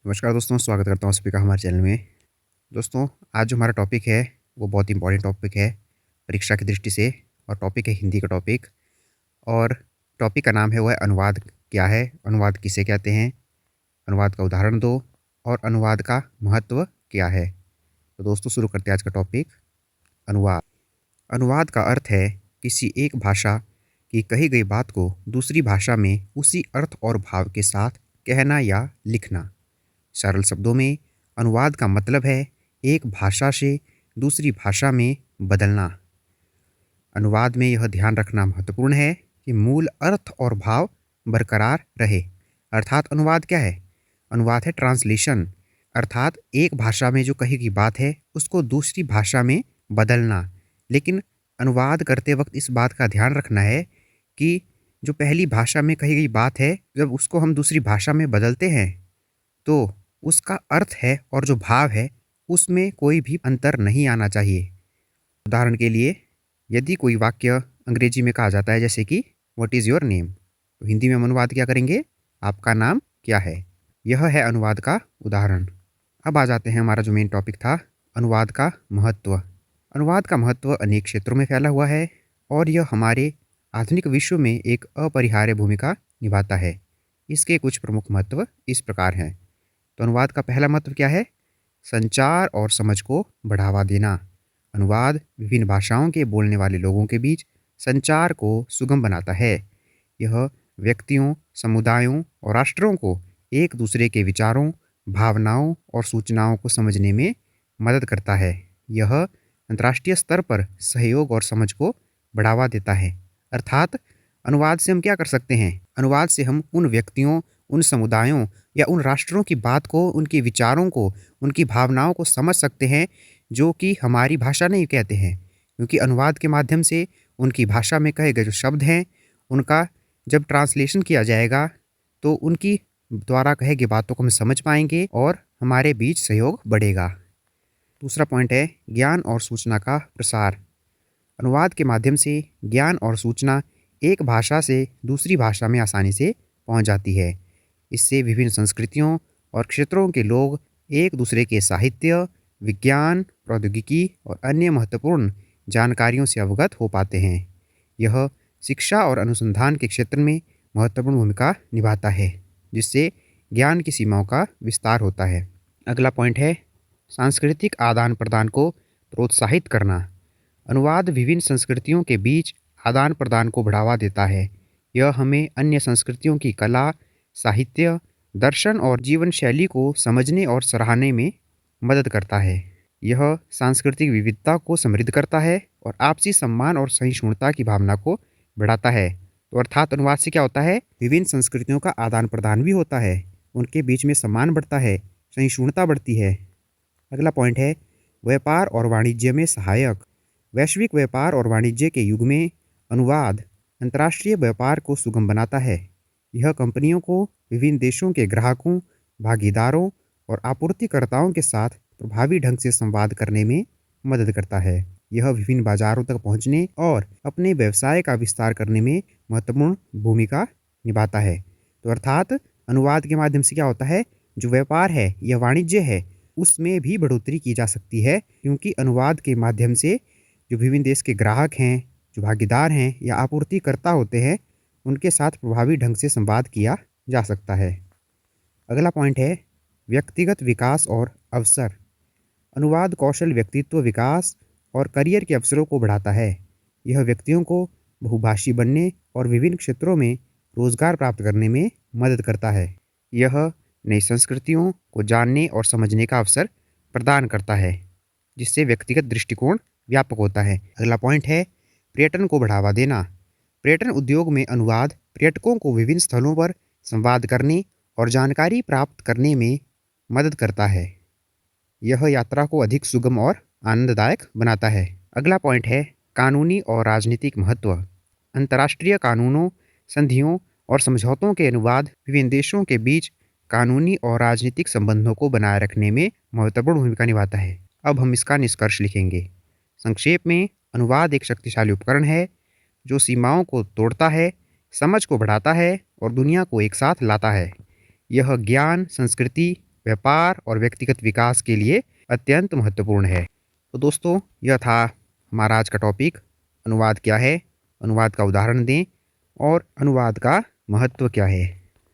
नमस्कार दोस्तों, स्वागत करता हूँ सभी का हमारे चैनल में। दोस्तों, आज जो हमारा टॉपिक है वो बहुत इंपॉर्टेंट टॉपिक है परीक्षा की दृष्टि से। और टॉपिक है हिंदी का टॉपिक। और टॉपिक का नाम है वो है अनुवाद क्या है, अनुवाद किसे कहते हैं, अनुवाद का उदाहरण दो और अनुवाद का महत्व क्या है। तो दोस्तों, शुरू करते हैं आज का टॉपिक। अनुवाद। अनुवाद का अर्थ है किसी एक भाषा की कही गई बात को दूसरी भाषा में उसी अर्थ और भाव के साथ कहना या लिखना। सरल शब्दों में अनुवाद का मतलब है एक भाषा से दूसरी भाषा में बदलना। अनुवाद में यह ध्यान रखना महत्वपूर्ण है कि मूल अर्थ और भाव बरकरार रहे। अर्थात अनुवाद क्या है? अनुवाद है ट्रांसलेशन, अर्थात एक भाषा में जो कही गई बात है उसको दूसरी भाषा में बदलना। लेकिन अनुवाद करते वक्त इस बात का ध्यान रखना है कि जो पहली भाषा में कही गई बात है, जब उसको हम दूसरी भाषा में बदलते हैं तो उसका अर्थ है और जो भाव है उसमें कोई भी अंतर नहीं आना चाहिए। उदाहरण के लिए, यदि कोई वाक्य अंग्रेजी में कहा जाता है जैसे कि व्हाट इज़ योर नेम, तो हिंदी में हम अनुवाद क्या करेंगे? आपका नाम क्या है। यह है अनुवाद का उदाहरण। अब आ जाते हैं हमारा जो मेन टॉपिक था, अनुवाद का महत्व। अनुवाद का महत्व अनेक क्षेत्रों में फैला हुआ है और यह हमारे आधुनिक विश्व में एक अपरिहार्य भूमिका निभाता है। इसके कुछ प्रमुख महत्व इस प्रकार हैं। तो अनुवाद का पहला महत्व क्या है? संचार और समझ को बढ़ावा देना। अनुवाद विभिन्न भाषाओं के बोलने वाले लोगों के बीच संचार को सुगम बनाता है। यह व्यक्तियों, समुदायों और राष्ट्रों को एक दूसरे के विचारों, भावनाओं और सूचनाओं को समझने में मदद करता है। यह अंतर्राष्ट्रीय स्तर पर सहयोग और समझ को बढ़ावा देता है। अर्थात अनुवाद से हम क्या कर सकते हैं? अनुवाद से हम उन व्यक्तियों, उन समुदायों या उन राष्ट्रों की बात को, उनके विचारों को, उनकी भावनाओं को समझ सकते हैं जो कि हमारी भाषा नहीं कहते हैं। क्योंकि अनुवाद के माध्यम से उनकी भाषा में कहे गए जो शब्द हैं उनका जब ट्रांसलेशन किया जाएगा तो उनकी द्वारा कहे गए बातों को हम समझ पाएंगे और हमारे बीच सहयोग बढ़ेगा। दूसरा पॉइंट है ज्ञान और सूचना का प्रसार। अनुवाद के माध्यम से ज्ञान और सूचना एक भाषा से दूसरी भाषा में आसानी से पहुंच जाती है। इससे विभिन्न संस्कृतियों और क्षेत्रों के लोग एक दूसरे के साहित्य, विज्ञान, प्रौद्योगिकी और अन्य महत्वपूर्ण जानकारियों से अवगत हो पाते हैं। यह शिक्षा और अनुसंधान के क्षेत्र में महत्वपूर्ण भूमिका निभाता है, जिससे ज्ञान की सीमाओं का विस्तार होता है। अगला पॉइंट है सांस्कृतिक आदान प्रदान को प्रोत्साहित करना। अनुवाद विभिन्न संस्कृतियों के बीच आदान प्रदान को बढ़ावा देता है। यह हमें अन्य संस्कृतियों की कला, साहित्य, दर्शन और जीवन शैली को समझने और सराहने में मदद करता है। यह सांस्कृतिक विविधता को समृद्ध करता है और आपसी सम्मान और सहिष्णुता की भावना को बढ़ाता है। तो अर्थात अनुवाद से क्या होता है? विभिन्न संस्कृतियों का आदान प्रदान भी होता है, उनके बीच में सम्मान बढ़ता है, सहिष्णुता बढ़ती है। अगला पॉइंट है व्यापार और वाणिज्य में सहायक। वैश्विक व्यापार और वाणिज्य के युग में अनुवाद अंतर्राष्ट्रीय व्यापार को सुगम बनाता है। यह कंपनियों को विभिन्न देशों के ग्राहकों, भागीदारों और आपूर्तिकर्ताओं के साथ प्रभावी ढंग से संवाद करने में मदद करता है। यह विभिन्न बाजारों तक पहुंचने और अपने व्यवसाय का विस्तार करने में महत्वपूर्ण भूमिका निभाता है। तो अर्थात अनुवाद के माध्यम से क्या होता है? जो व्यापार है या वाणिज्य है उसमें भी बढ़ोतरी की जा सकती है, क्योंकि अनुवाद के माध्यम से जो विभिन्न देश के ग्राहक हैं, जो भागीदार हैं या आपूर्तिकर्ता होते हैं, उनके साथ प्रभावी ढंग से संवाद किया जा सकता है। अगला पॉइंट है व्यक्तिगत विकास और अवसर। अनुवाद कौशल, व्यक्तित्व विकास और करियर के अवसरों को बढ़ाता है। यह व्यक्तियों को बहुभाषी बनने और विभिन्न क्षेत्रों में रोजगार प्राप्त करने में मदद करता है। यह नई संस्कृतियों को जानने और समझने का अवसर प्रदान करता है, जिससे व्यक्तिगत दृष्टिकोण व्यापक होता है। अगला पॉइंट है पर्यटन को बढ़ावा देना। पर्यटन उद्योग में अनुवाद पर्यटकों को विभिन्न स्थलों पर संवाद करने और जानकारी प्राप्त करने में मदद करता है। यह यात्रा को अधिक सुगम और आनंददायक बनाता है। अगला पॉइंट है कानूनी और राजनीतिक महत्व। अंतर्राष्ट्रीय कानूनों, संधियों और समझौतों के अनुवाद विभिन्न देशों के बीच कानूनी और राजनीतिक संबंधों को बनाए रखने में महत्वपूर्ण भूमिका निभाता है। अब हम इसका निष्कर्ष लिखेंगे। संक्षेप में, अनुवाद एक शक्तिशाली उपकरण है जो सीमाओं को तोड़ता है, समझ को बढ़ाता है और दुनिया को एक साथ लाता है। यह ज्ञान, संस्कृति, व्यापार और व्यक्तिगत विकास के लिए अत्यंत महत्वपूर्ण है। तो दोस्तों, यह था हमारा आज का टॉपिक। अनुवाद क्या है, अनुवाद का उदाहरण दें और अनुवाद का महत्व क्या है।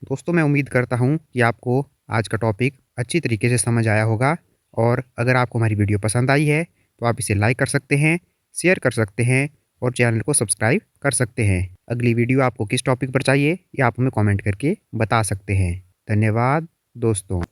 दोस्तों, मैं उम्मीद करता हूँ कि आपको आज का टॉपिक अच्छी तरीके से समझ आया होगा। और अगर आपको हमारी वीडियो पसंद आई है तो आप इसे लाइक कर सकते हैं, शेयर कर सकते हैं और चैनल को सब्सक्राइब कर सकते हैं। अगली वीडियो आपको किस टॉपिक पर चाहिए ये आप हमें कमेंट करके बता सकते हैं। धन्यवाद दोस्तों।